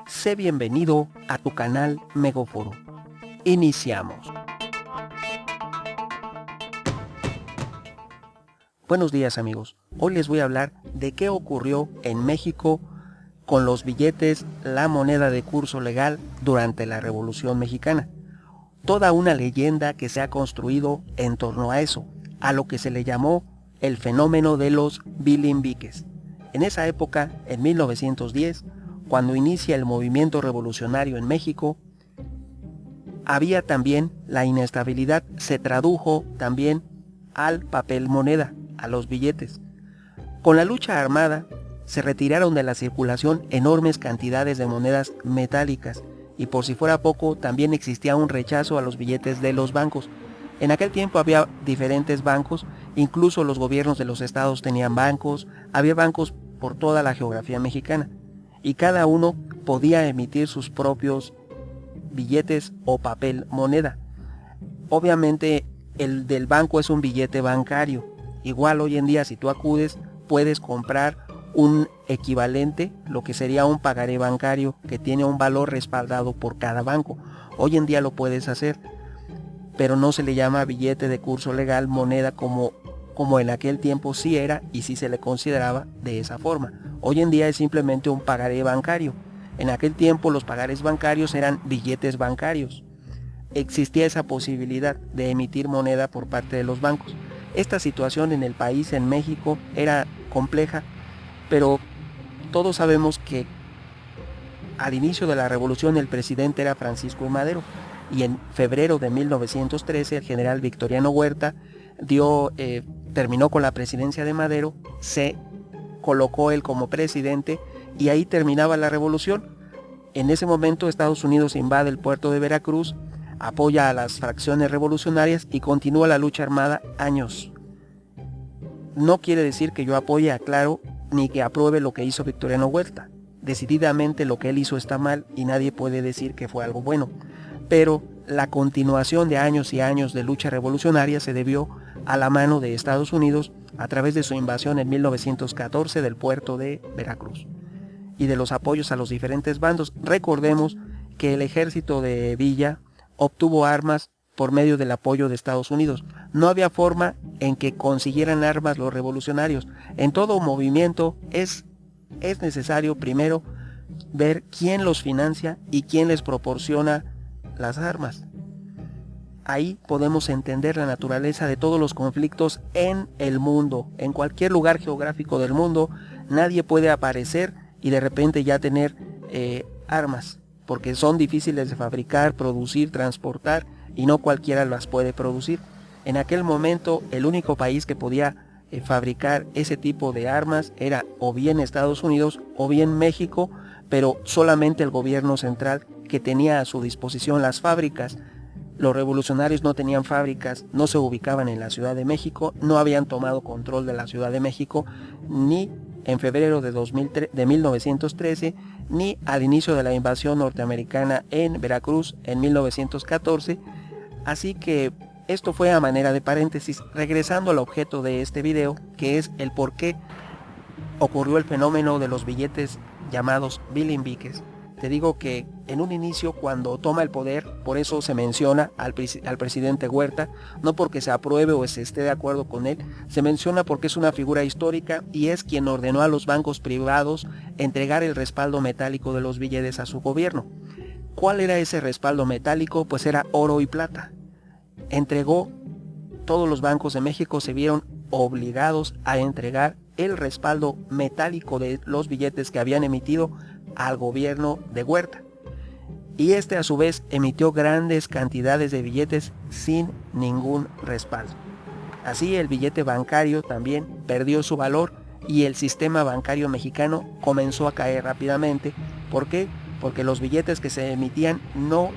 Sé bienvenido a tu canal Megaforo. Iniciamos. Buenos días amigos, hoy les voy a hablar de qué ocurrió en México con los billetes, la moneda de curso legal durante la Revolución Mexicana. Toda una leyenda que se ha construido en torno a eso, a lo que se le llamó el fenómeno de los bilimbiques. En esa época, en 1910, cuando inicia el movimiento revolucionario en México, había también la inestabilidad, se tradujo también al papel moneda, a los billetes. Con la lucha armada, se retiraron de la circulación enormes cantidades de monedas metálicas y por si fuera poco, también existía un rechazo a los billetes de los bancos. En aquel tiempo había diferentes bancos, incluso los gobiernos de los estados tenían bancos, había bancos por toda la geografía mexicana y cada uno podía emitir sus propios billetes o papel moneda. Obviamente el del banco es un billete bancario. Igual hoy en día si tú acudes puedes comprar un equivalente, lo que sería un pagaré bancario que tiene un valor respaldado por cada banco. Hoy en día lo puedes hacer, pero no se le llama billete de curso legal moneda como en aquel tiempo sí era y sí se le consideraba de esa forma. Hoy en día es simplemente un pagaré bancario. En aquel tiempo los pagarés bancarios eran billetes bancarios. Existía esa posibilidad de emitir moneda por parte de los bancos. Esta situación en el país, en México, era compleja, pero todos sabemos que al inicio de la revolución el presidente era Francisco I. Madero y en febrero de 1913 el general Victoriano Huerta terminó con la presidencia de Madero, se colocó él como presidente y ahí terminaba la revolución. En ese momento Estados Unidos invade el puerto de Veracruz, apoya a las fracciones revolucionarias y continúa la lucha armada años. No quiere decir que yo apoye, aclaro, ni que apruebe lo que hizo Victoriano Huerta. Decididamente lo que él hizo está mal y nadie puede decir que fue algo bueno. Pero la continuación de años y años de lucha revolucionaria se debió a la mano de Estados Unidos a través de su invasión en 1914 del puerto de Veracruz y de los apoyos a los diferentes bandos. Recordemos que el ejército de Villa obtuvo armas por medio del apoyo de Estados Unidos. No había forma en que consiguieran armas los revolucionarios. En todo movimiento es necesario primero ver quién los financia y quién les proporciona las armas. Ahí podemos entender la naturaleza de todos los conflictos en el mundo. En cualquier lugar geográfico del mundo, nadie puede aparecer y de repente ya tener armas, porque son difíciles de fabricar, producir, transportar, y no cualquiera las puede producir. En aquel momento, el único país que podía fabricar ese tipo de armas era o bien Estados Unidos o bien México, pero solamente el gobierno central que tenía a su disposición las fábricas. Los revolucionarios no tenían fábricas, no se ubicaban en la Ciudad de México, no habían tomado control de la Ciudad de México ni en febrero de 1913, ni al inicio de la invasión norteamericana en Veracruz en 1914. Así que esto fue a manera de paréntesis, regresando al objeto de este video, que es el por qué ocurrió el fenómeno de los billetes llamados bilimbiques. Te digo que en un inicio, cuando toma el poder, por eso se menciona al presidente Huerta, no porque se apruebe o se esté de acuerdo con él, se menciona porque es una figura histórica y es quien ordenó a los bancos privados entregar el respaldo metálico de los billetes a su gobierno. ¿Cuál era ese respaldo metálico? Pues era oro y plata. Entregó, todos los bancos de México se vieron obligados a entregar el respaldo metálico de los billetes que habían emitido al gobierno de Huerta. Y este a su vez emitió grandes cantidades de billetes sin ningún respaldo. Así el billete bancario también perdió su valor y el sistema bancario mexicano comenzó a caer rápidamente. ¿Por qué? Porque los billetes que se emitían no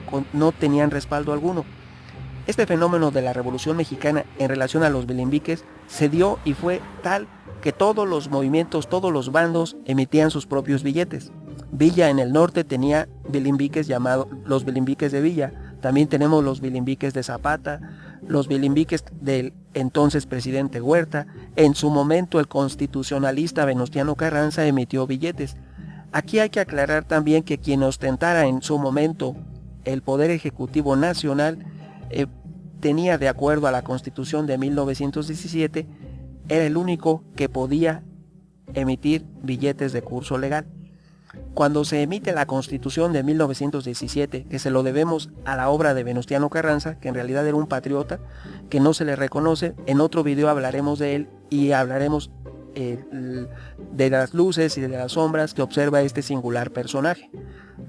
tenían respaldo alguno. Este fenómeno de la Revolución Mexicana en relación a los bilimbiques se dio y fue tal que todos los movimientos, todos los bandos emitían sus propios billetes. Villa en el norte tenía bilimbiques llamados los bilimbiques de Villa. También tenemos los bilimbiques de Zapata, los bilimbiques del entonces presidente Huerta. En su momento el constitucionalista Venustiano Carranza emitió billetes. Aquí hay que aclarar también que quien ostentara en su momento el Poder Ejecutivo Nacional tenía, de acuerdo a la Constitución de 1917, era el único que podía emitir billetes de curso legal. Cuando se emite la Constitución de 1917, que se lo debemos a la obra de Venustiano Carranza, que en realidad era un patriota, que no se le reconoce, en otro video hablaremos de él y hablaremos de las luces y de las sombras que observa este singular personaje.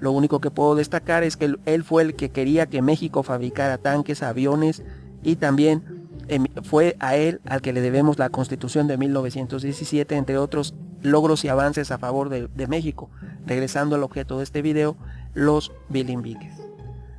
Lo único que puedo destacar es que él fue el que quería que México fabricara tanques, aviones, y también fue a él al que le debemos la Constitución de 1917, entre otros logros y avances a favor de México. Regresando al objeto de este video, los bilimbiques.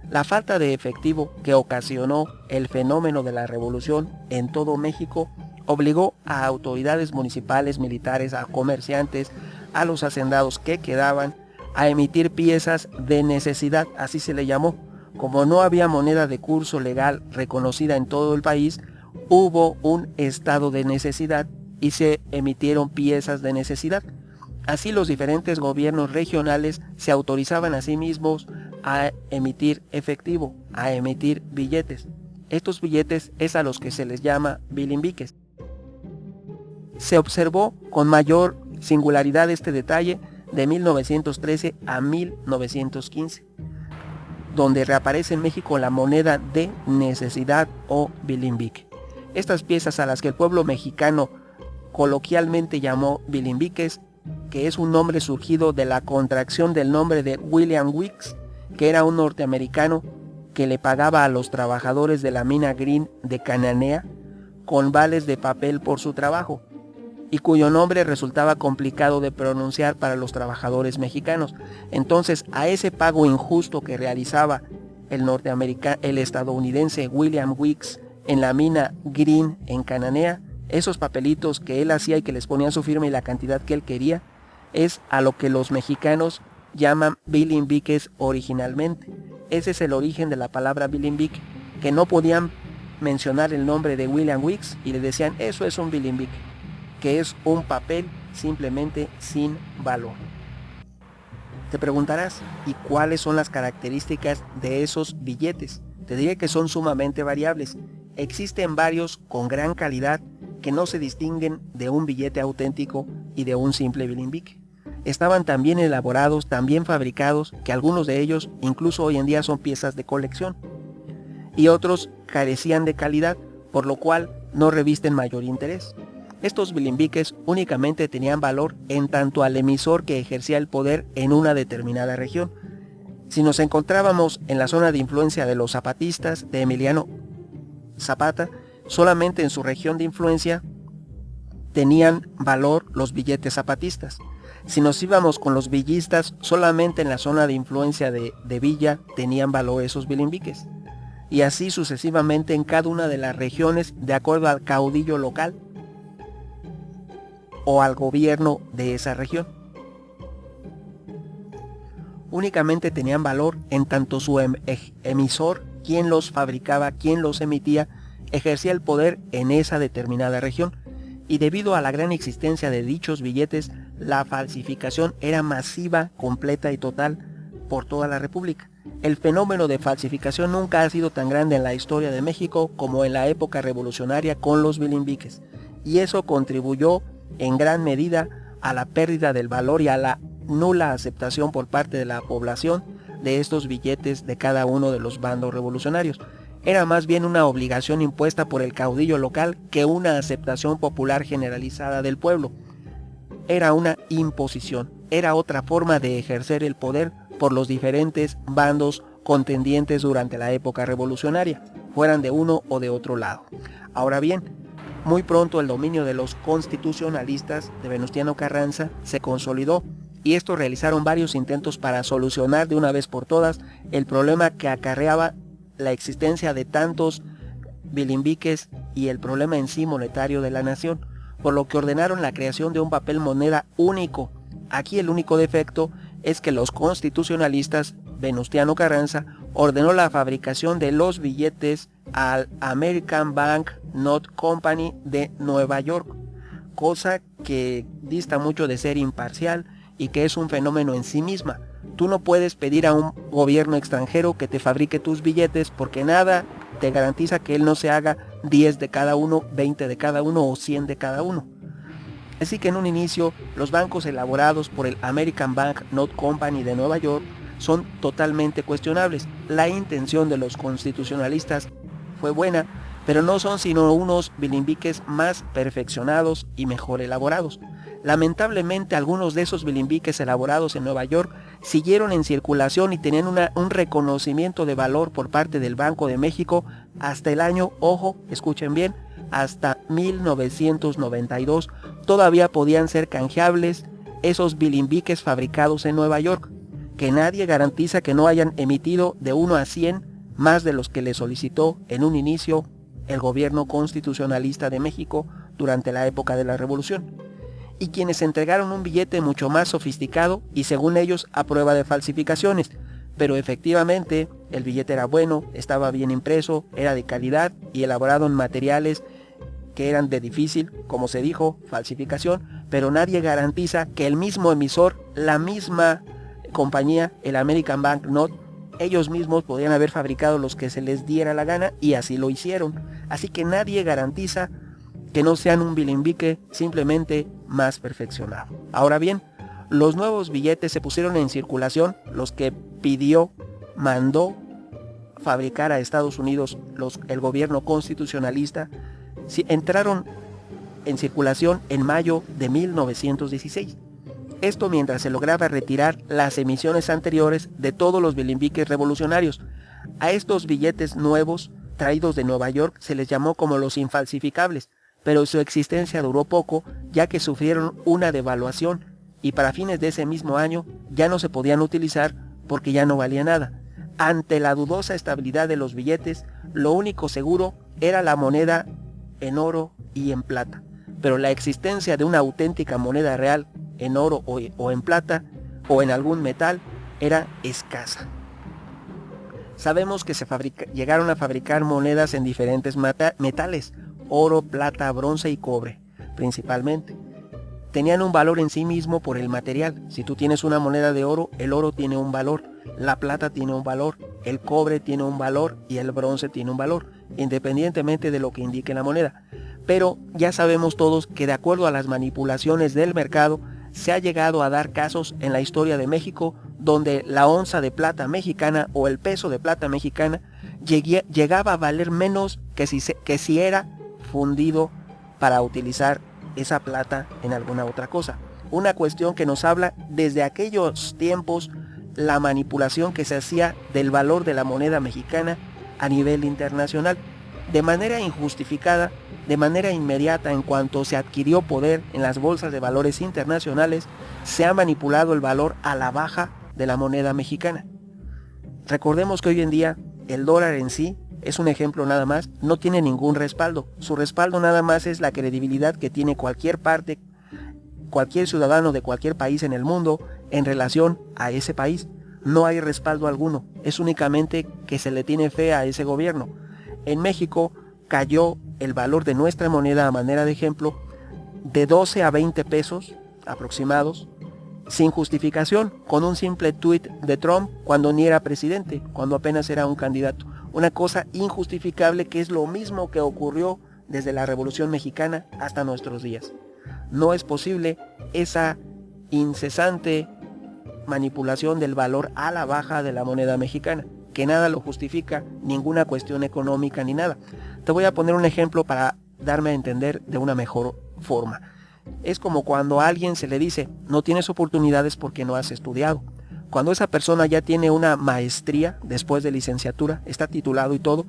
La falta de efectivo que ocasionó el fenómeno de la revolución en todo México obligó a autoridades municipales, militares, a comerciantes, a los hacendados que quedaban, a emitir piezas de necesidad, así se le llamó. Como no había moneda de curso legal reconocida en todo el país, hubo un estado de necesidad y se emitieron piezas de necesidad. Así los diferentes gobiernos regionales se autorizaban a sí mismos a emitir efectivo, a emitir billetes. Estos billetes es a los que se les llama bilimbiques. Se observó con mayor singularidad este detalle de 1913 a 1915, donde reaparece en México la moneda de necesidad o bilimbique. Estas piezas, a las que el pueblo mexicano coloquialmente llamó bilimbiques, que es un nombre surgido de la contracción del nombre de William Weeks, que era un norteamericano que le pagaba a los trabajadores de la mina Green de Cananea con vales de papel por su trabajo, y cuyo nombre resultaba complicado de pronunciar para los trabajadores mexicanos. Entonces, a ese pago injusto que realizaba el estadounidense William Weeks en la mina Green en Cananea, esos papelitos que él hacía y que les ponía su firma y la cantidad que él quería, es a lo que los mexicanos llaman bilimbiques originalmente. Ese es el origen de la palabra bilimbique, que no podían mencionar el nombre de William Weeks y le decían, eso es un bilimbique, que es un papel simplemente sin valor. Te preguntarás, ¿y cuáles son las características de esos billetes? Te diré que son sumamente variables. Existen varios con gran calidad que no se distinguen de un billete auténtico y de un simple bilimbique. Estaban tan bien elaborados, tan bien fabricados, que algunos de ellos incluso hoy en día son piezas de colección, y otros carecían de calidad, por lo cual no revisten mayor interés. Estos bilimbiques únicamente tenían valor en tanto al emisor que ejercía el poder en una determinada región. Si nos encontrábamos en la zona de influencia de los zapatistas de Emiliano Zapata, solamente en su región de influencia tenían valor los billetes zapatistas. Si nos íbamos con los villistas, solamente en la zona de influencia de Villa tenían valor esos bilimbiques. Y así sucesivamente en cada una de las regiones, de acuerdo al caudillo local o al gobierno de esa región. Únicamente tenían valor en tanto su emisor, quien los fabricaba, quien los emitía, ejercía el poder en esa determinada región, y debido a la gran existencia de dichos billetes, la falsificación era masiva, completa y total por toda la República. El fenómeno de falsificación nunca ha sido tan grande en la historia de México como en la época revolucionaria con los bilimbiques, y eso contribuyó en gran medida a la pérdida del valor y a la nula aceptación por parte de la población de estos billetes de cada uno de los bandos revolucionarios. Era más bien una obligación impuesta por el caudillo local que una aceptación popular generalizada del pueblo. Era una imposición, era otra forma de ejercer el poder por los diferentes bandos contendientes durante la época revolucionaria, fueran de uno o de otro lado. Ahora bien, muy pronto el dominio de los constitucionalistas de Venustiano Carranza se consolidó, y estos realizaron varios intentos para solucionar de una vez por todas el problema que acarreaba la existencia de tantos bilimbiques y el problema en sí monetario de la nación, por lo que ordenaron la creación de un papel moneda único. Aquí el único defecto es que los constitucionalistas, Venustiano Carranza, ordenó la fabricación de los billetes al American Bank Note Company de Nueva York, cosa que dista mucho de ser imparcial y que es un fenómeno en sí misma. Tú no puedes pedir a un gobierno extranjero que te fabrique tus billetes porque nada te garantiza que él no se haga 10 de cada uno, 20 de cada uno o 100 de cada uno. Así que en un inicio, los bancos elaborados por el American Bank Note Company de Nueva York son totalmente cuestionables. La intención de los constitucionalistas fue buena, pero no son sino unos bilimbiques más perfeccionados y mejor elaborados. Lamentablemente, algunos de esos bilimbiques elaborados en Nueva York siguieron en circulación y tenían un reconocimiento de valor por parte del Banco de México hasta el año, ojo, escuchen bien, hasta 1992 todavía podían ser canjeables esos bilimbiques fabricados en Nueva York, que nadie garantiza que no hayan emitido de 1 a 100 más de los que le solicitó en un inicio el gobierno constitucionalista de México durante la época de la Revolución, y quienes entregaron un billete mucho más sofisticado y según ellos a prueba de falsificaciones, pero efectivamente el billete era bueno, estaba bien impreso, era de calidad y elaborado en materiales que eran de difícil, como se dijo, falsificación, pero nadie garantiza que el mismo emisor, la misma compañía, el American Bank Note, ellos mismos podían haber fabricado los que se les diera la gana y así lo hicieron. Así que nadie garantiza que no sean un bilimbique simplemente más perfeccionado. Ahora bien, los nuevos billetes se pusieron en circulación, los que mandó fabricar a Estados Unidos el gobierno constitucionalista, entraron en circulación en mayo de 1916. Esto mientras se lograba retirar las emisiones anteriores de todos los bilimbiques revolucionarios. A estos billetes nuevos, traídos de Nueva York, se les llamó como los infalsificables, pero su existencia duró poco, ya que sufrieron una devaluación, y para fines de ese mismo año ya no se podían utilizar porque ya no valía nada. Ante la dudosa estabilidad de los billetes, lo único seguro era la moneda en oro y en plata, pero la existencia de una auténtica moneda real en oro o en plata o en algún metal era escasa. Sabemos que llegaron a fabricar monedas en diferentes metales, oro, plata, bronce y cobre, principalmente. Tenían un valor en sí mismo por el material. Si tú tienes una moneda de oro, el oro tiene un valor, la plata tiene un valor, el cobre tiene un valor y el bronce tiene un valor, independientemente de lo que indique la moneda. Pero ya sabemos todos que de acuerdo a las manipulaciones del mercado, se ha llegado a dar casos en la historia de México donde la onza de plata mexicana o el peso de plata mexicana llegaba a valer menos que si era fundido para utilizar esa plata en alguna otra cosa. Una cuestión que nos habla desde aquellos tiempos la manipulación que se hacía del valor de la moneda mexicana a nivel internacional, de manera injustificada, de manera inmediata. En cuanto se adquirió poder en las bolsas de valores internacionales, se ha manipulado el valor a la baja de la moneda mexicana. Recordemos que hoy en día el dólar en sí es un ejemplo nada más, no tiene ningún respaldo. Su respaldo nada más es la credibilidad que tiene cualquier ciudadano de cualquier país en el mundo en relación a ese país. No hay respaldo alguno, es únicamente que se le tiene fe a ese gobierno. En México cayó el valor de nuestra moneda, a manera de ejemplo, de 12 a 20 pesos aproximados, sin justificación, con un simple tuit de Trump cuando ni era presidente, cuando apenas era un candidato. Una cosa injustificable, que es lo mismo que ocurrió desde la Revolución Mexicana hasta nuestros días. No es posible esa incesante manipulación del valor a la baja de la moneda mexicana, que nada lo justifica, ninguna cuestión económica ni nada. Te voy a poner un ejemplo para darme a entender de una mejor forma. Es como cuando a alguien se le dice, no tienes oportunidades porque no has estudiado. Cuando esa persona ya tiene una maestría después de licenciatura, está titulado y todo,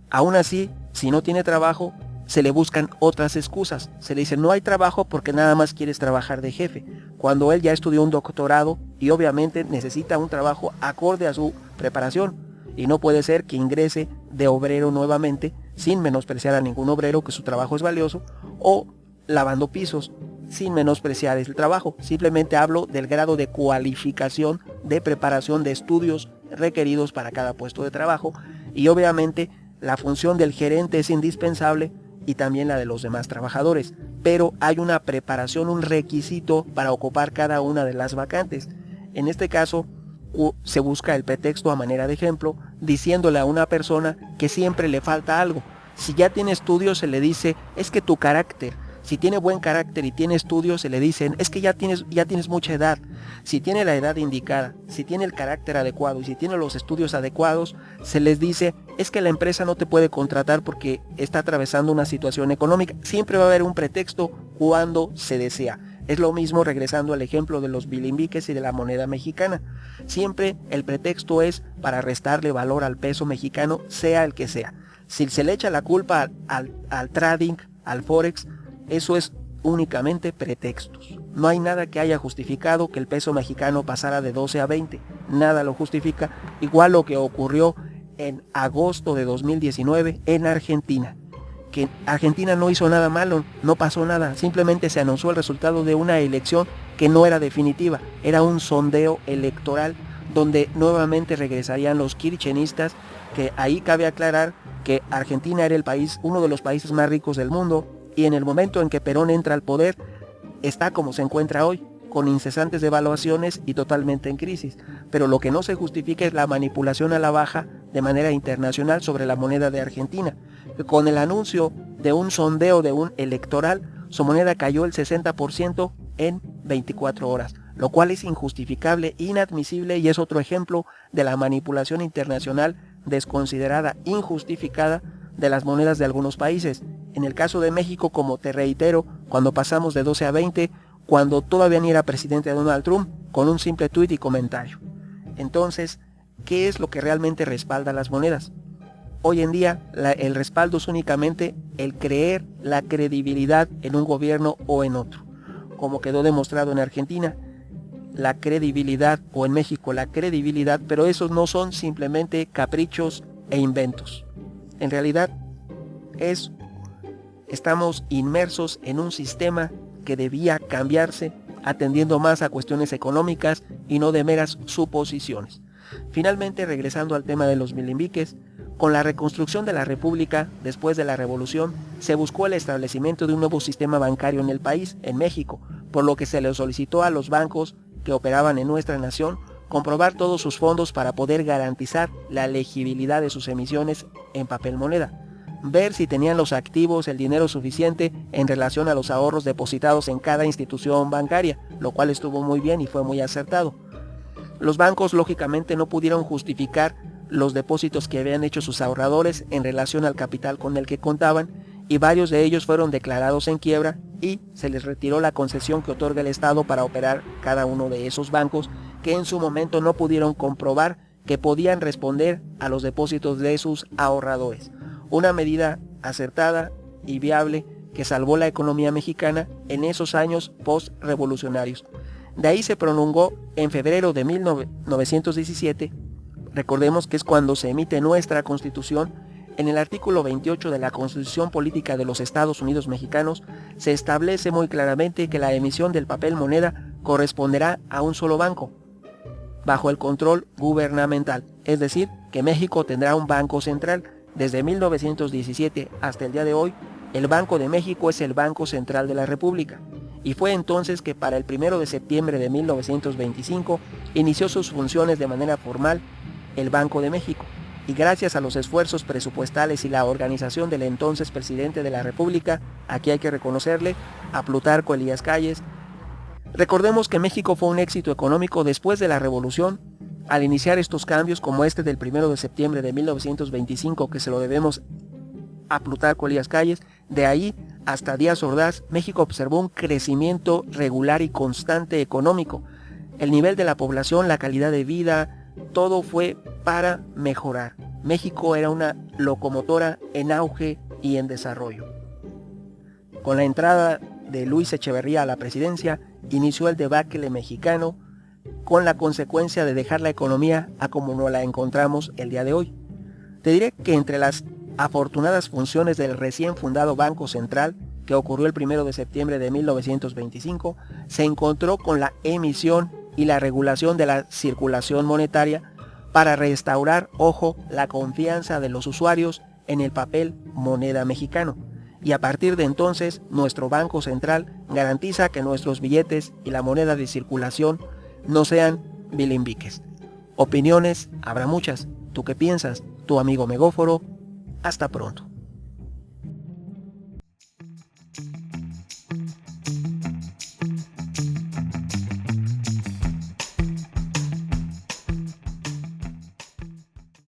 aún así, si no tiene trabajo, se le buscan otras excusas. Se le dice, no hay trabajo porque nada más quieres trabajar de jefe, cuando él ya estudió un doctorado y obviamente necesita un trabajo acorde a su preparación, y no puede ser que ingrese de obrero nuevamente, sin menospreciar a ningún obrero, que su trabajo es valioso, o lavando pisos, sin menospreciar el trabajo. Simplemente hablo del grado de cualificación, de preparación, de estudios requeridos para cada puesto de trabajo, y obviamente la función del gerente es indispensable y también la de los demás trabajadores. pero hay una preparación, un requisito para ocupar cada una de las vacantes. En este caso, se busca el pretexto a manera de ejemplo, diciéndole a una persona que siempre le falta algo. Si ya tiene estudios, se le dice, es que tu carácter. Si tiene buen carácter y tiene estudios, se le dicen, es que ya tienes mucha edad. Si tiene la edad indicada, si tiene el carácter adecuado y si tiene los estudios adecuados, se les dice, es que la empresa no te puede contratar porque está atravesando una situación económica. Siempre va a haber un pretexto cuando se desea. Es lo mismo regresando al ejemplo de los bilimbiques y de la moneda mexicana. Siempre el pretexto es para restarle valor al peso mexicano, sea el que sea. Si se le echa la culpa al trading, al forex, eso es únicamente pretextos. No hay nada que haya justificado que el peso mexicano pasara de 12 a 20. Nada lo justifica. Igual lo que ocurrió en agosto de 2019 en Argentina. Que Argentina no hizo nada malo, no pasó nada. Simplemente se anunció el resultado de una elección que no era definitiva. Era un sondeo electoral donde nuevamente regresarían los kirchneristas, que ahí cabe aclarar que Argentina era el país, uno de los países más ricos del mundo, y en el momento en que Perón entra al poder, está como se encuentra hoy, con incesantes devaluaciones y totalmente en crisis. Pero lo que no se justifica es la manipulación a la baja de manera internacional sobre la moneda de Argentina. Con el anuncio de un sondeo de un electoral, su moneda cayó el 60% en 24 horas, lo cual es injustificable, inadmisible y es otro ejemplo de la manipulación internacional desconsiderada, injustificada de las monedas de algunos países. En el caso de México, como te reitero, cuando pasamos de 12 a 20, cuando todavía ni era presidente Donald Trump, con un simple tuit y comentario. Entonces, ¿qué es lo que realmente respalda las monedas? Hoy en día, el respaldo es únicamente el creer la credibilidad en un gobierno o en otro. Como quedó demostrado en Argentina, la credibilidad, o en México la credibilidad, pero esos no son simplemente caprichos e inventos. En realidad, estamos inmersos en un sistema que debía cambiarse atendiendo más a cuestiones económicas y no de meras suposiciones. Finalmente, regresando al tema de los bilimbiques, con la reconstrucción de la República después de la Revolución, se buscó el establecimiento de un nuevo sistema bancario en el país, en México, por lo que se le solicitó a los bancos que operaban en nuestra nación comprobar todos sus fondos para poder garantizar la legibilidad de sus emisiones en papel moneda, ver si tenían los activos el dinero suficiente en relación a los ahorros depositados en cada institución bancaria, lo cual estuvo muy bien y fue muy acertado. Los bancos lógicamente no pudieron justificar los depósitos que habían hecho sus ahorradores en relación al capital con el que contaban, y varios de ellos fueron declarados en quiebra y se les retiró la concesión que otorga el Estado para operar cada uno de esos bancos, que en su momento no pudieron comprobar que podían responder a los depósitos de sus ahorradores. Una medida acertada y viable que salvó la economía mexicana en esos años post-revolucionarios. De ahí se prolongó en febrero de 1917, recordemos que es cuando se emite nuestra Constitución. En el artículo 28 de la Constitución Política de los Estados Unidos Mexicanos se establece muy claramente que la emisión del papel moneda corresponderá a un solo banco, bajo el control gubernamental, es decir, que México tendrá un banco central. Desde 1917 hasta el día de hoy, el Banco de México es el Banco Central de la República, y fue entonces que para el 1 de septiembre de 1925 inició sus funciones de manera formal el Banco de México, y gracias a los esfuerzos presupuestales y la organización del entonces presidente de la República, aquí hay que reconocerle, a Plutarco Elías Calles. Recordemos que México fue un éxito económico después de la Revolución, al iniciar estos cambios como este del 1 de septiembre de 1925, que se lo debemos a Plutarco Elías Calles. De ahí hasta Díaz Ordaz, México observó un crecimiento regular y constante económico. El nivel de la población, la calidad de vida, todo fue para mejorar. México era una locomotora en auge y en desarrollo. Con la entrada de Luis Echeverría a la presidencia, inició el debacle mexicano, con la consecuencia de dejar la economía a como no la encontramos el día de hoy. Te diré que entre las afortunadas funciones del recién fundado Banco Central, que ocurrió el 1 de septiembre de 1925, se encontró con la emisión y la regulación de la circulación monetaria para restaurar, ojo, la confianza de los usuarios en el papel moneda mexicano. y a partir de entonces nuestro Banco Central garantiza que nuestros billetes y la moneda de circulación no sean bilimbiques. Opiniones habrá muchas. ¿Tú qué piensas? Tu amigo Megóforo. Hasta pronto.